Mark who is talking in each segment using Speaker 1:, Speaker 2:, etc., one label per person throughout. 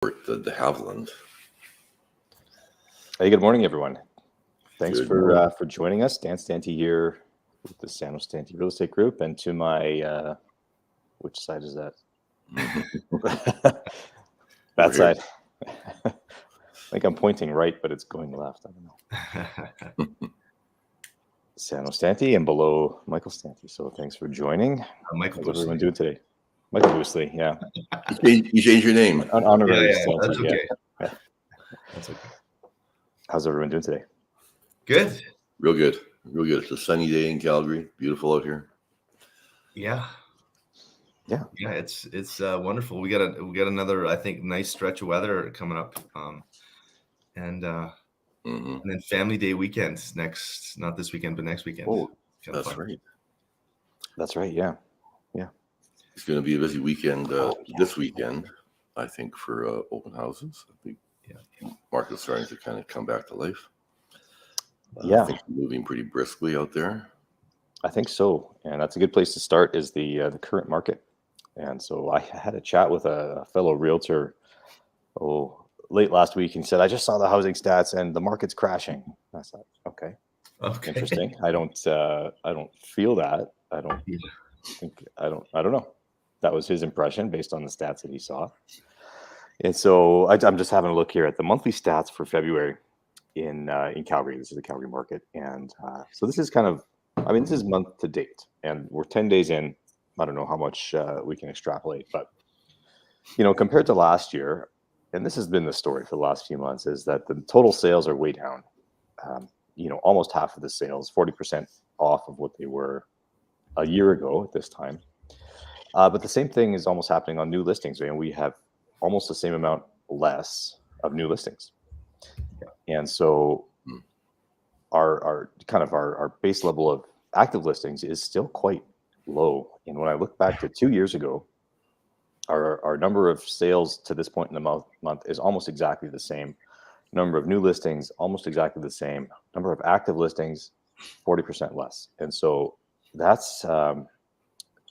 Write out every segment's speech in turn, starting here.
Speaker 1: The Havilland.
Speaker 2: Hey, good morning, everyone. Thanks
Speaker 1: Good
Speaker 2: for joining us. Dan Stanty here with the San Jose Stanty Real Estate Group, and to my which side is that? That side. I think I'm pointing right, but it's going left. I don't know. San Jose Stanty and below Michael Stanty. So thanks for joining.
Speaker 3: Michael,
Speaker 2: how's everyone doing today? Michael Boosley, yeah.
Speaker 1: You changed your name.
Speaker 2: Honorary
Speaker 3: yeah,
Speaker 2: Stanty,
Speaker 3: that's okay.
Speaker 2: Yeah.
Speaker 3: That's okay.
Speaker 2: How's everyone doing today?
Speaker 3: Good.
Speaker 1: Real good. Real good. It's a sunny day in Calgary. Beautiful out here.
Speaker 3: Yeah.
Speaker 2: Yeah.
Speaker 3: Yeah, it's wonderful. We got another, I think, nice stretch of weather coming up. And then Family Day weekend not this weekend, but next weekend.
Speaker 1: Oh, that's right.
Speaker 2: That's right. Yeah.
Speaker 1: It's going to be a busy weekend this weekend, I think, for open houses. I think market's starting to kind of come back to life. I think we're moving pretty briskly out there.
Speaker 2: I think so, and that's a good place to start. Is the current market, and so I had a chat with a fellow realtor late last week, and he said, "I just saw the housing stats, and the market's crashing." I thought, okay, interesting. I don't feel that. I don't know. That was his impression based on the stats that he saw. And so I'm just having a look here at the monthly stats for February in Calgary. This is the Calgary market. And so this is this is month to date. And we're 10 days in. I don't know how much we can extrapolate. But, compared to last year, and this has been the story for the last few months, is that the total sales are way down. Almost half of the sales, 40% off of what they were a year ago at this time. But the same thing is almost happening on new listings. And we have almost the same amount less of new listings. And so our base level of active listings is still quite low. And when I look back to 2 years ago, our number of sales to this point in the month is almost exactly the same. Number of new listings, almost exactly the same. Number of active listings, 40% less. And so that's,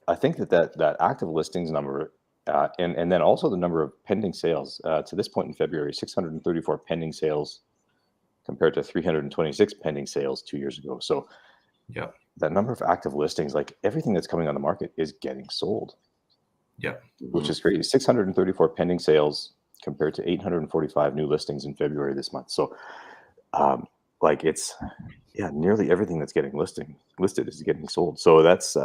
Speaker 2: I think that active listings number, and then also the number of pending sales to this point in February, 634 pending sales compared to 326 pending sales 2 years ago. So that number of active listings, like everything that's coming on the market is getting sold.
Speaker 3: Yeah.
Speaker 2: Which is crazy. 634 pending sales compared to 845 new listings in February this month. So nearly everything that's getting listed is getting sold. So that's,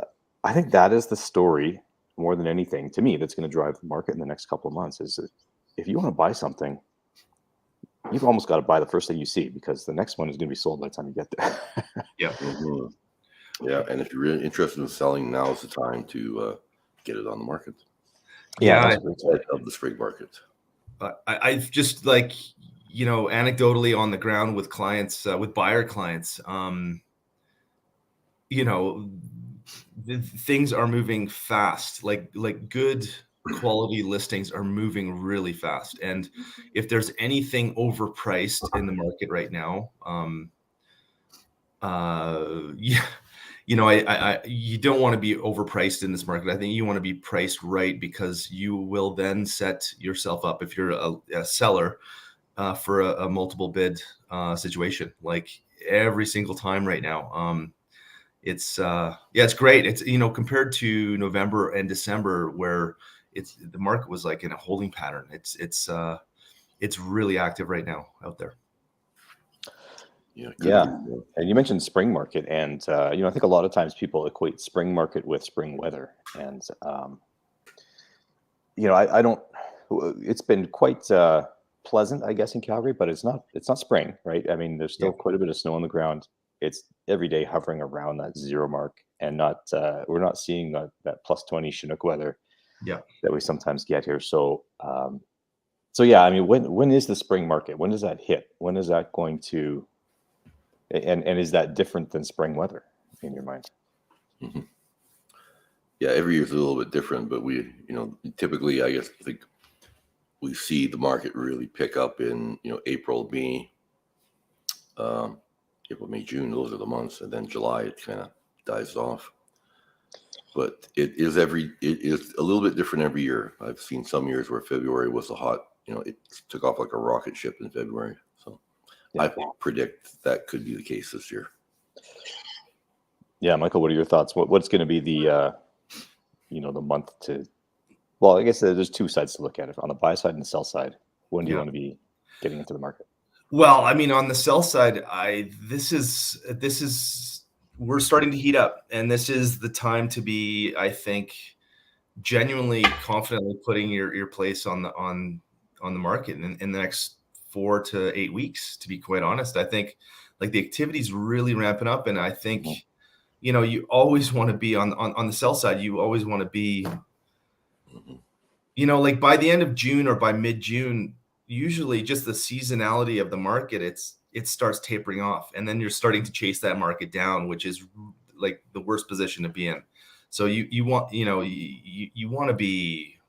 Speaker 2: I think that is the story more than anything to me that's going to drive the market in the next couple of months. Is that if you want to buy something, you've almost got to buy the first thing you see, because the next one is going to be sold by the time you get there.
Speaker 1: Yeah, and if you're really interested in selling, now is the time to get it on the market. Of the spring market.
Speaker 3: I've just anecdotally on the ground with clients, with buyer clients, things are moving fast. Like good quality listings are moving really fast. And if there's anything overpriced in the market right now, you don't want to be overpriced in this market. I think you want to be priced right, because you will then set yourself up, if you're a seller, for a multiple bid situation, like every single time right now. It's great. It's, compared to November and December, where the market was like in a holding pattern. It's really active right now out there.
Speaker 2: Yeah. And you mentioned spring market, and I think a lot of times people equate spring market with spring weather, and I don't. It's been quite pleasant, I guess, in Calgary, but it's not spring, right? I mean, there's still quite a bit of snow on the ground. It's every day hovering around that 0 mark, and we're not seeing that plus 20 Chinook weather that we sometimes get here. So I mean, when is the spring market? When does that hit? When is that going to? And is that different than spring weather in your mind?
Speaker 1: Mm-hmm. Yeah, every year is a little bit different, but we, typically, I think we see the market really pick up in, April, May, June. Those are the months, and then July it kind of dies off. But it is a little bit different every year. I've seen some years where February was a hot it took off like a rocket ship in February. So I predict that could be the case this year.
Speaker 2: Yeah, Michael, what are your thoughts? What's going to be the the month to? Well, I guess there's two sides to look at it. On the buy side and the sell side, when do you want to be getting into the market?
Speaker 3: Well, I mean, on the sell side, this is we're starting to heat up, and this is the time to be, I think, genuinely confidently putting your place on the market in the next 4 to 8 weeks. To be quite honest, I think like the activity is really ramping up, and I think you always want to be on the sell side. You always want to be, like by the end of June or by mid-June, usually just the seasonality of the market, it starts tapering off, and then you're starting to chase that market down, which is like the worst position to be in. So you want you want to be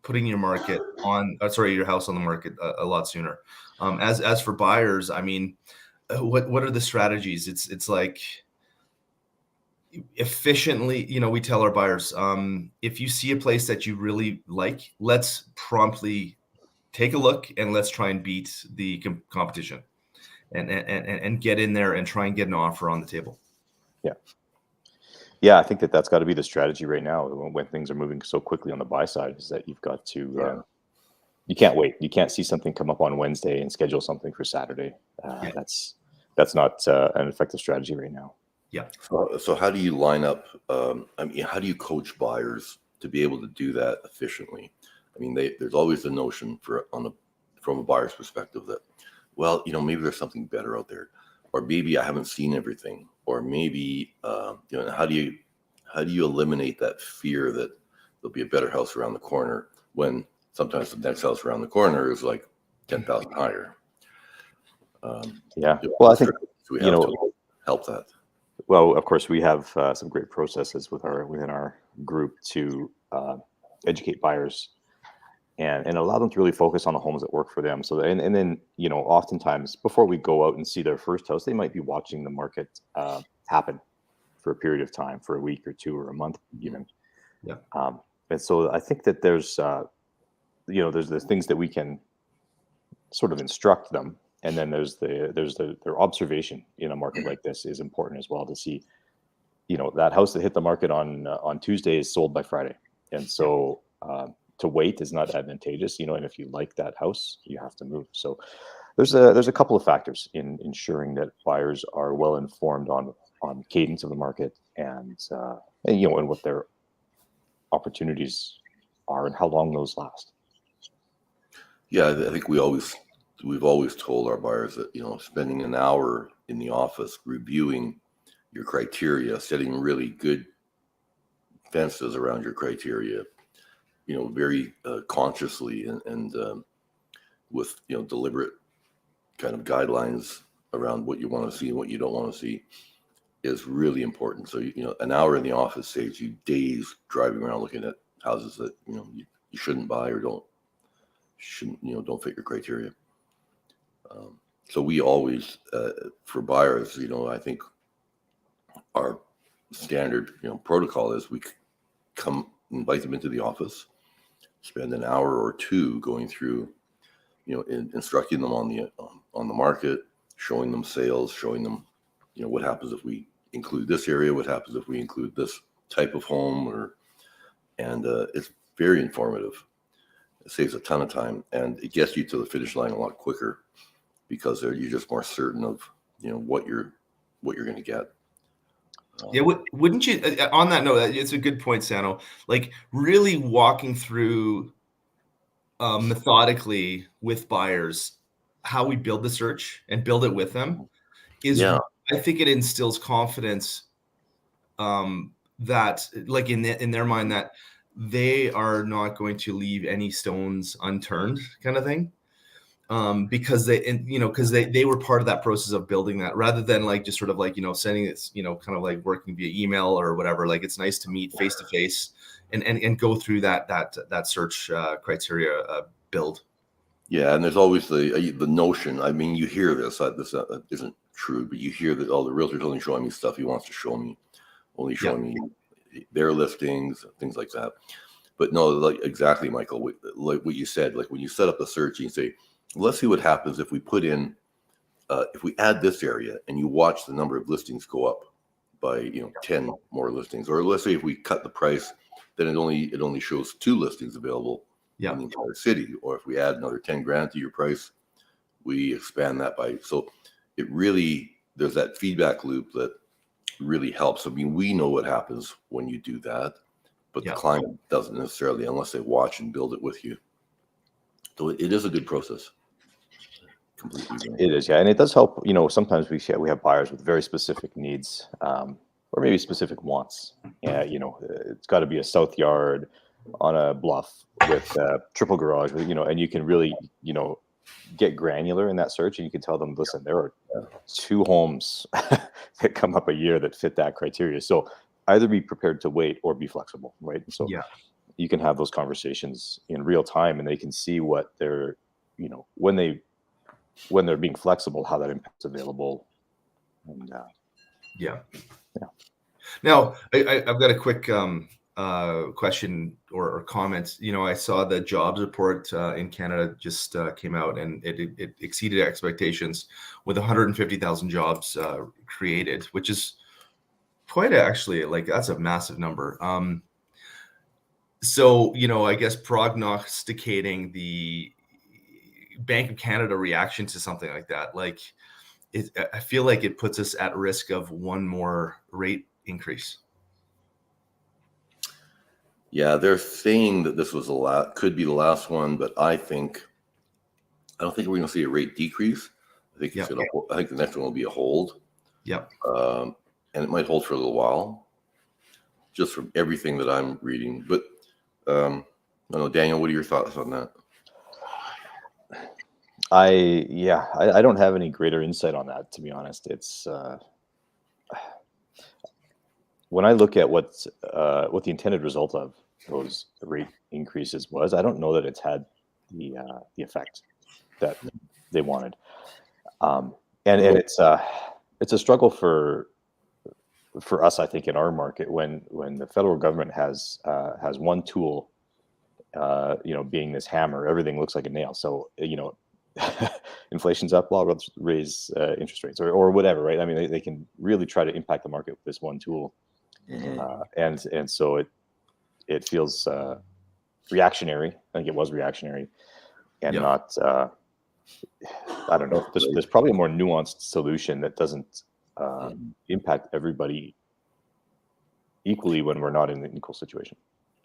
Speaker 3: putting your market on your house on the market a lot sooner. As for buyers, I mean, what are the strategies? It's like efficiently, we tell our buyers, if you see a place that you really like, let's promptly take a look and let's try and beat the competition and get in there and try and get an offer on the table.
Speaker 2: Yeah, I think that's got to be the strategy right now when things are moving so quickly on the buy side, is that you've got to you can't wait. You can't see something come up on Wednesday and schedule something for Saturday. That's not an effective strategy right now.
Speaker 3: Yeah.
Speaker 1: So how do you line up? How do you coach buyers to be able to do that efficiently? I mean, there's always the notion from a buyer's perspective that, well, maybe there's something better out there, or maybe I haven't seen everything, or maybe how do you eliminate that fear that there'll be a better house around the corner when sometimes the next house around the corner is like 10,000 higher?
Speaker 2: Well, I think
Speaker 1: we have to help that.
Speaker 2: Well, of course, we have some great processes within our group to educate buyers and allow them to really focus on the homes that work for them. So, and then, oftentimes before we go out and see their first house, they might be watching the market happen for a period of time, for a week or two or a month even.
Speaker 3: Yeah.
Speaker 2: And so I think that there's the things that we can sort of instruct them. And then there's their observation in a market like this is important as well, to see, that house that hit the market on Tuesday is sold by Friday. And so to wait is not advantageous, and if you like that house, you have to move. So there's a couple of factors in ensuring that buyers are well informed on cadence of the market and what their opportunities are and how long those last.
Speaker 1: Yeah, I think we've always told our buyers that, spending an hour in the office reviewing your criteria, setting really good fences around your criteria, very consciously and with, deliberate kind of guidelines around what you want to see and what you don't want to see is really important. So, an hour in the office saves you days driving around looking at houses that, you shouldn't buy or don't fit your criteria. So we always, for buyers, I think our standard, protocol is we invite them into the office, spend an hour or two going through, instructing them on the market, showing them sales, showing them, what happens if we include this area, what happens if we include this type of home, and it's very informative. It saves a ton of time, and it gets you to the finish line a lot quicker because you're just more certain of what you're going to get.
Speaker 3: Yeah, wouldn't you? On that note, it's a good point, Sano. Like really walking through methodically with buyers how we build the search and build it with them is.
Speaker 1: Yeah.
Speaker 3: I think it instills confidence that, like in their mind, that they are not going to leave any stones unturned, kind of thing. Because they were part of that process of building that, rather than like just sort of like sending this kind of like working via email or whatever. Like it's nice to meet face to face and go through that search criteria build.
Speaker 1: Yeah, and there's always the notion. I mean, you hear this. This isn't true, but you hear that the realtor's only showing me stuff he wants to show me, only showing me their listings, things like that. But no, like exactly, Michael, like what you said, like when you set up a search and you say, let's see what happens if we put in, if we add this area, and you watch the number of listings go up by 10 more listings, or let's say if we cut the price, then it only shows 2 listings available in the entire city. Or if we add another 10 grand to your price, we expand that by, so it really, there's that feedback loop that really helps. I mean, we know what happens when you do that, but the client doesn't necessarily, unless they watch and build it with you. So it is a good process. Completely.
Speaker 2: It is, yeah, and it does help. Sometimes we have buyers with very specific needs, or maybe specific wants. Yeah, it's got to be a south yard on a bluff with a triple garage, and you can really, get granular in that search, and you can tell them, listen, there are 2 homes that come up a year that fit that criteria. So either be prepared to wait or be flexible, right? So you can have those conversations in real time, and they can see what they're, when they're being flexible, how that impacts available. And
Speaker 3: Now I've got a quick question or comment. I saw the jobs report in Canada just came out, and it exceeded expectations with 150,000 jobs created, which is quite actually, like, that's a massive number. So I guess prognosticating the Bank of Canada reaction to something like that, like, I feel like it puts us at risk of one more rate increase.
Speaker 1: Yeah, they're saying that this was could be the last one, but I don't think we're going to see a rate decrease. I think I think the next one will be a hold.
Speaker 3: Yep.
Speaker 1: And it might hold for a little while, just from everything that I'm reading. But I don't know, Daniel, what are your thoughts on that?
Speaker 2: I don't have any greater insight on that, to be honest. It's when I look at what the intended result of those rate increases was, I don't know that it's had the effect that they wanted. And it's a struggle for us, I think, in our market when the federal government has one tool, being this hammer, everything looks like a nail. So inflation's up, well, let's raise interest rates or whatever, right? I mean, they can really try to impact the market with this one tool. And so it feels reactionary. I think it was reactionary, and not. I don't know. There's probably a more nuanced solution that doesn't impact everybody equally when we're not in an equal situation.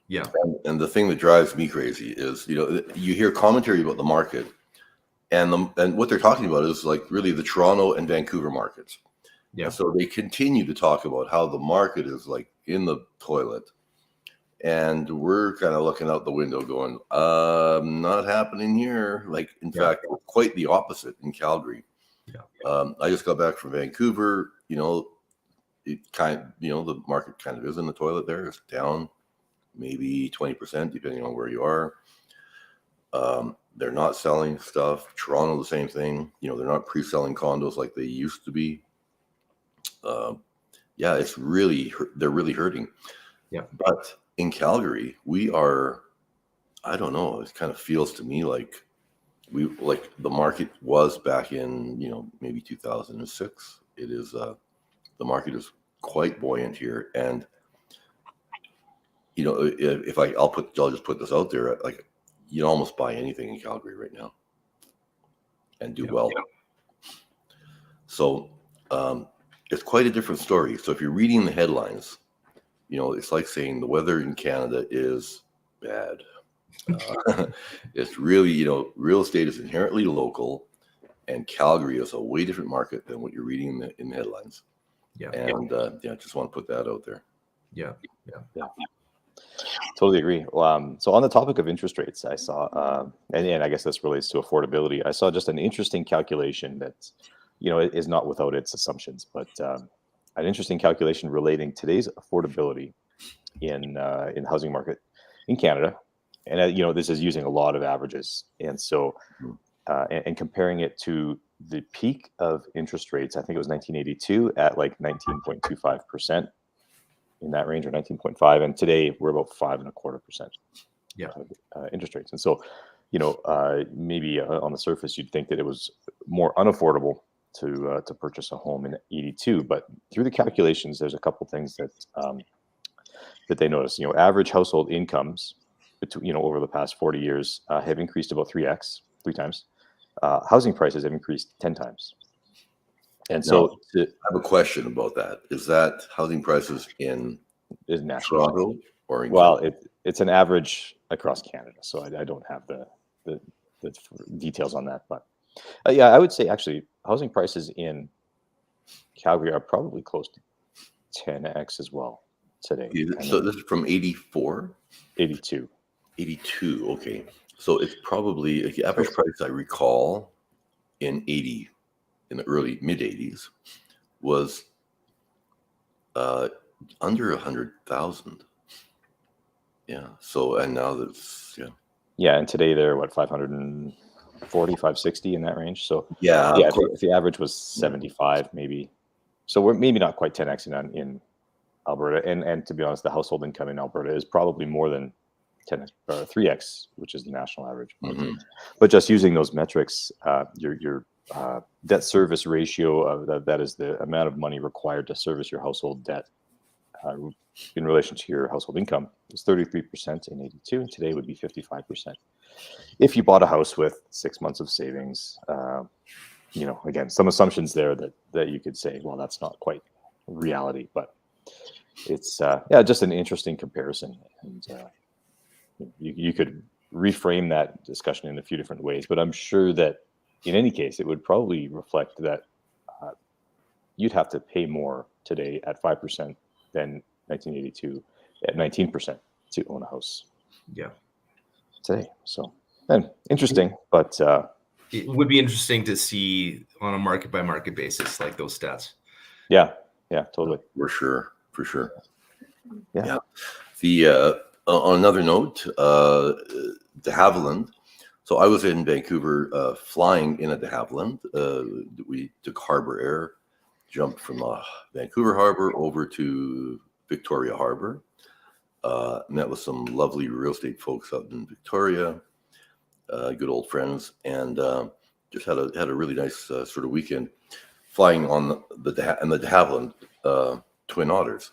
Speaker 3: Yeah.
Speaker 1: And the thing that drives me crazy is, you hear commentary about the market, and what they're talking about is like really the Toronto and Vancouver markets. Yeah. And so they continue to talk about how the market is like in the toilet, and we're kind of looking out the window going, not happening here. Like, in fact, quite the opposite in Calgary. Yeah. I just got back from Vancouver. It the market kind of is in the toilet there. It's down maybe 20%, depending on where you are. They're not selling stuff. Toronto, the same thing. They're not pre-selling condos like they used to be. It's really, they're really hurting. Yeah. But in Calgary, we are, I don't know, it kind of feels to me like the market was back in, maybe 2006. It is, the market is quite buoyant here. And, if I'll just put this out there, like, you can almost buy anything in Calgary right now and do well. So, it's quite a different story. So if you're reading the headlines, it's like saying the weather in Canada is bad. It's really, real estate is inherently local, and Calgary is a way different market than what you're reading in the headlines. Yeah. And I just want to put that out there.
Speaker 3: Yeah.
Speaker 2: Totally agree. So on the topic of interest rates, I saw, and I guess this relates to affordability. I saw just an interesting calculation that, is not without its assumptions, but an interesting calculation relating today's affordability in the housing market in Canada, and this is using a lot of averages, and so and comparing it to the peak of interest rates. I think it was 1982 at like 19.25%. in that range, or 19.5, and today we're about 5.25%.
Speaker 3: Yeah.
Speaker 2: Interest rates, and so maybe on the surface you'd think that it was more unaffordable to purchase a home in 82, but through the calculations, there's a couple things that that they notice. Average household incomes between over the past 40 years have increased about three times. Housing prices have increased 10 times. And so
Speaker 1: I have a question about that. Is that housing prices in Toronto or in
Speaker 2: Canada? It's an average across Canada, so I don't have the details on that, but yeah, I would say actually housing prices in Calgary are probably close to 10x as well today.
Speaker 1: So this is from 84?
Speaker 2: 82.
Speaker 1: 82, okay. So it's probably the average price I recall in the early mid 80s was under 100,000. Yeah. So, and now that's,
Speaker 2: Yeah. And today they're what, 540, 560 in that range. So
Speaker 1: yeah.
Speaker 2: If the average was 75, maybe. So we're maybe not quite 10x in Alberta. And to be honest, the household income in Alberta is probably more than 10x or 3x, which is the national average.
Speaker 1: Mm-hmm.
Speaker 2: But just using those metrics, your debt service ratio that is the amount of money required to service your household debt in relation to your household income is 33% in 82, and today would be 55%. If you bought a house with 6 months of savings, again, some assumptions there that you could say, well, that's not quite reality, but it's just an interesting comparison. And you could reframe that discussion in a few different ways, but I'm sure that in any case, it would probably reflect that you'd have to pay more today at 5% than 1982 at 19% to own a house.
Speaker 3: Yeah.
Speaker 2: Today. So, and interesting, but
Speaker 3: it would be interesting to see on a market by market basis, like those stats.
Speaker 2: Yeah, totally.
Speaker 1: For sure.
Speaker 2: Yeah.
Speaker 1: The on another note, de Havilland. So I was in Vancouver, flying in at de Havilland. We took Harbor Air, jumped from Vancouver Harbor over to Victoria Harbor. Met with some lovely real estate folks out in Victoria, good old friends, and just had a really nice sort of weekend flying on the de Havilland Twin Otters.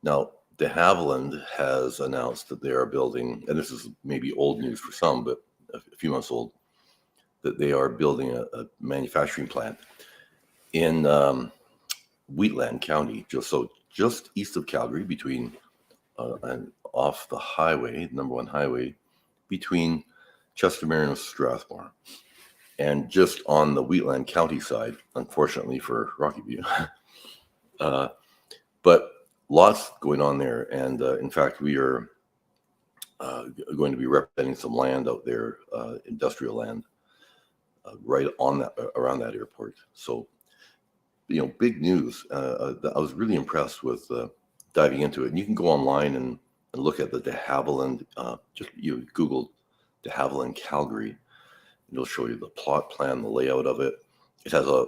Speaker 1: Now, de Havilland has announced that they are building, and this is maybe old news for some, but a few months old, that they are building a manufacturing plant in Wheatland County, just east of Calgary, between and off the highway, number one highway, between Chestermere and Strathmore, and just on the Wheatland County side, unfortunately for Rocky View. But lots going on there, and in fact, we are going to be representing some land out there, industrial land, right on that, around that airport. So, big news. I was really impressed with diving into it. And you can go online and look at the de Havilland. Just you Google de Havilland Calgary, and it'll show you the plot plan, the layout of it. It has a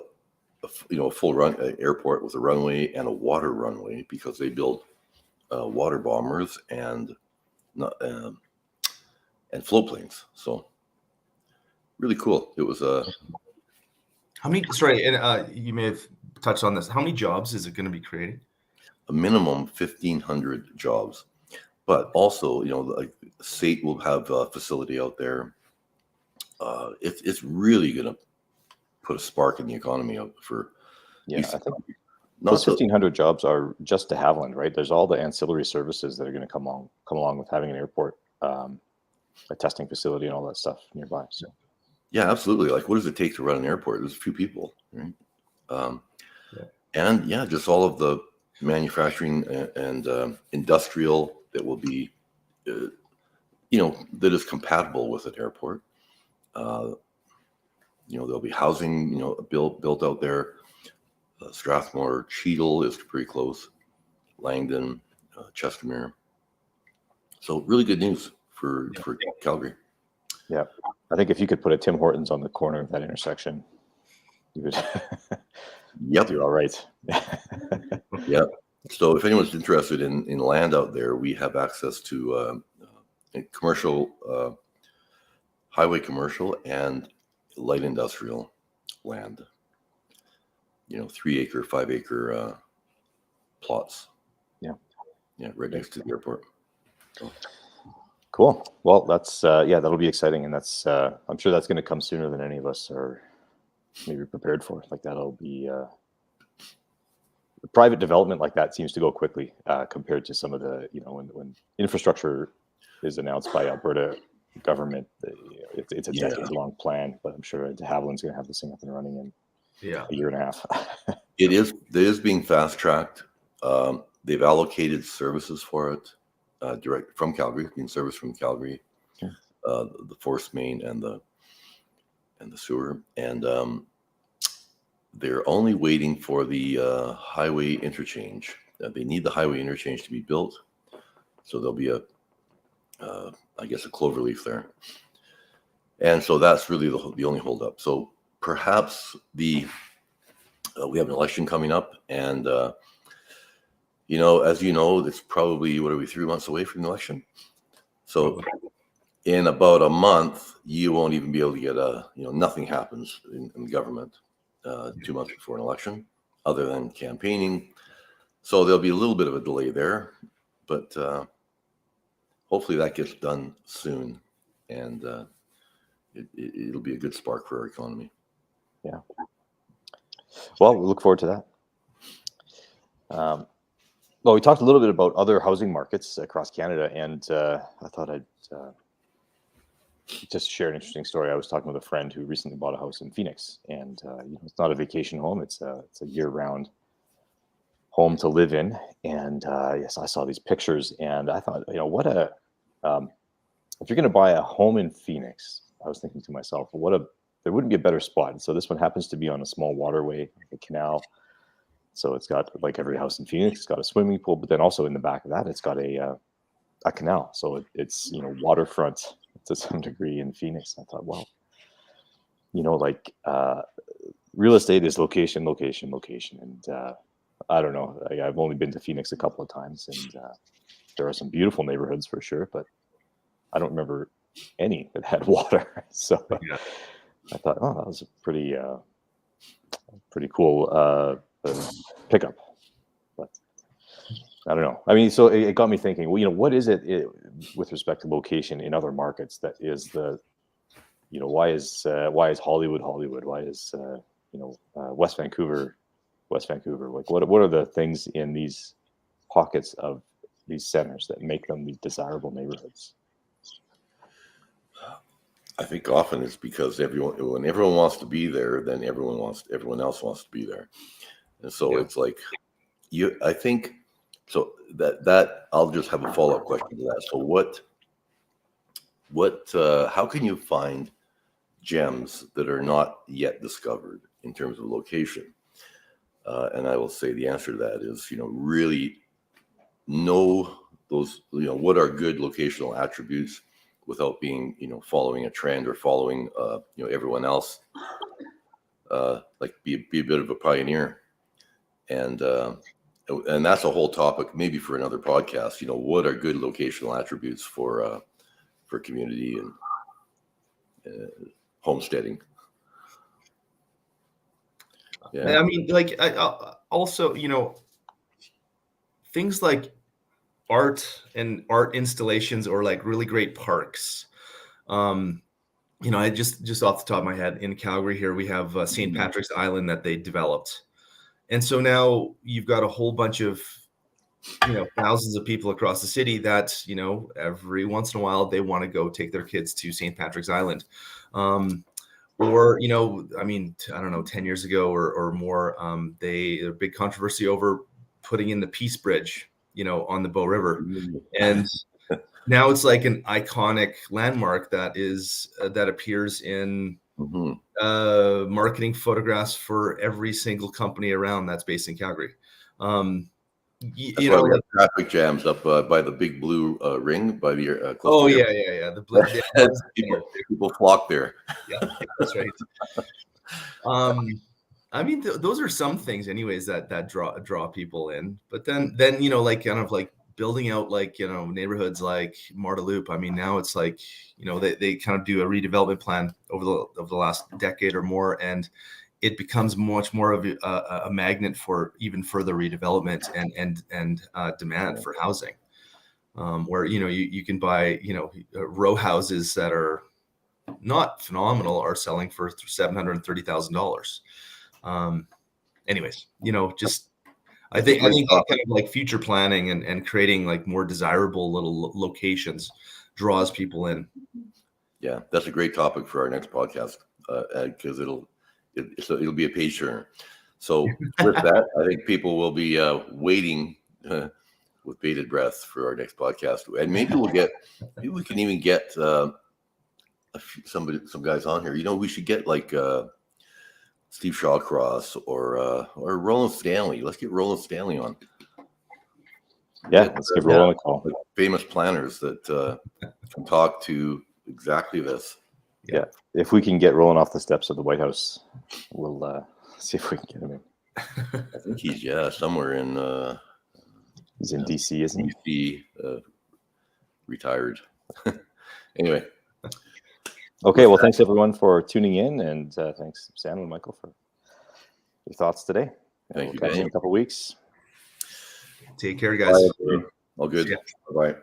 Speaker 1: full airport with a runway and a water runway, because they build water bombers and float planes. So really cool. It was
Speaker 3: how many? Sorry, and you may have touched on this. How many jobs is it going to be creating?
Speaker 1: A minimum 1,500 jobs, but also like SAIT will have a facility out there. It's really going to put a spark in the economy out for.
Speaker 2: Yeah, I think those 1,500 jobs are just de Havilland, right? There's all the ancillary services that are going to come along with having an airport, a testing facility, and all that stuff nearby. So,
Speaker 1: yeah, absolutely. Like, what does it take to run an airport? There's a few people, right? And just all of the manufacturing and industrial that will be, that is compatible with an airport. There'll be housing, built out there. Strathmore, Cheadle is pretty close. Langdon, Chestermere. So really good news for Calgary.
Speaker 2: Yeah, I think if you could put a Tim Hortons on the corner of that intersection, you would.
Speaker 1: Yep,
Speaker 2: do all right.
Speaker 1: Yep. So if anyone's interested in land out there, we have access to commercial, highway commercial and light industrial land. 3-acre, 5-acre plots. Yeah, right next to the airport. So.
Speaker 2: Cool. Well, that's that'll be exciting, and that's I'm sure that's going to come sooner than any of us are maybe prepared for. Like that'll be private development like that seems to go quickly compared to some of the when infrastructure is announced by Alberta government, it's a decade-long plan. But I'm sure Havilland's going to have this thing up and running in a year and a half.
Speaker 1: It is being fast-tracked. They've allocated services for it. Direct from Calgary, being serviced from Calgary, the force main and the sewer, and they're only waiting for the highway interchange. They need the highway interchange to be built, so there'll be I guess a cloverleaf there, and so that's really the only holdup. So perhaps we have an election coming up, and as you know, it's probably 3 months away from the election. So in about a month, you won't even be able to get nothing happens in government 2 months before an election, other than campaigning. So there'll be a little bit of a delay there, but hopefully that gets done soon, and it'll be a good spark for our economy.
Speaker 2: Yeah. Well, we look forward to that. Well, we talked a little bit about other housing markets across Canada, and I thought I'd just share an interesting story. I was talking with a friend who recently bought a house in Phoenix, and it's not a vacation home; it's a year-round home to live in. And yes, I saw these pictures, and I thought, what a if you're going to buy a home in Phoenix, I was thinking to myself, there wouldn't be a better spot. And so this one happens to be on a small waterway, like a canal. So it's got, like every house in Phoenix, it's got a swimming pool, but then also in the back of that, it's got a canal. So it's waterfront to some degree in Phoenix. I thought, well, real estate is location, location, location. And I don't know. I've only been to Phoenix a couple of times, and there are some beautiful neighborhoods for sure, but I don't remember any that had water. So I thought, oh, that was a pretty cool pickup. But I don't know. I mean, so it got me thinking, what is it with respect to location in other markets that is why is Hollywood Hollywood? Why is West Vancouver? Like what are the things in these pockets of these centers that make them these desirable neighborhoods?
Speaker 1: I think often it's because when everyone wants to be there, then everyone else wants to be there. And so it's like I think so that I'll just have a follow-up question to that. So how can you find gems that are not yet discovered in terms of location? And I will say the answer to that is, really know those, what are good locational attributes without being, following a trend or following, everyone else. Like be a bit of a pioneer, and that's a whole topic maybe for another podcast. What are good locational attributes for community and homesteading? Yeah.
Speaker 3: I mean, I also, things like art and art installations, or like really great parks. I just off the top of my head, in Calgary here, we have St. Patrick's Island that they developed. And so now you've got a whole bunch of, thousands of people across the city that, every once in a while they want to go take their kids to St. Patrick's Island. Or, I mean, I don't know, 10 years ago or more, a big controversy over putting in the Peace Bridge, on the Bow River. And now it's like an iconic landmark that appears in marketing photographs for every single company around that's based in Calgary.
Speaker 1: We have traffic jams up by the big blue ring by the
Speaker 3: oh yeah. The
Speaker 1: people flock there.
Speaker 3: Yeah, that's right. I mean, those are some things, anyways, that draw people in. But then like kind of like building out like neighborhoods like Marda Loop. I mean, now it's like they kind of do a redevelopment plan over the last decade or more, and it becomes much more of a magnet for even further redevelopment and demand for housing. Where you can buy row houses that are not phenomenal are selling for $730,000. Anyways, just I think kind of like future planning and creating like more desirable little locations draws people in.
Speaker 1: Yeah, that's a great topic for our next podcast because it'll be a page turner. So with that, I think people will be waiting with bated breath for our next podcast, and maybe we can even get some guys on here. We should get like Steve Shawcross or Roland Stanley. Let's get Roland Stanley on.
Speaker 2: Yeah, let's give Roland a call.
Speaker 1: Like famous planners that can talk to exactly this.
Speaker 2: Yeah, if we can get Roland off the steps of the White House, we'll see if we can get him in.
Speaker 1: I think he's somewhere in.
Speaker 2: He's in DC, isn't
Speaker 1: he? DC, retired. Anyway.
Speaker 2: Okay, well, thanks everyone for tuning in, and thanks Sam and Michael for your thoughts today.
Speaker 1: Thank you,
Speaker 2: catch you in a couple of weeks.
Speaker 3: Take care, guys.
Speaker 1: Bye, all good. Bye.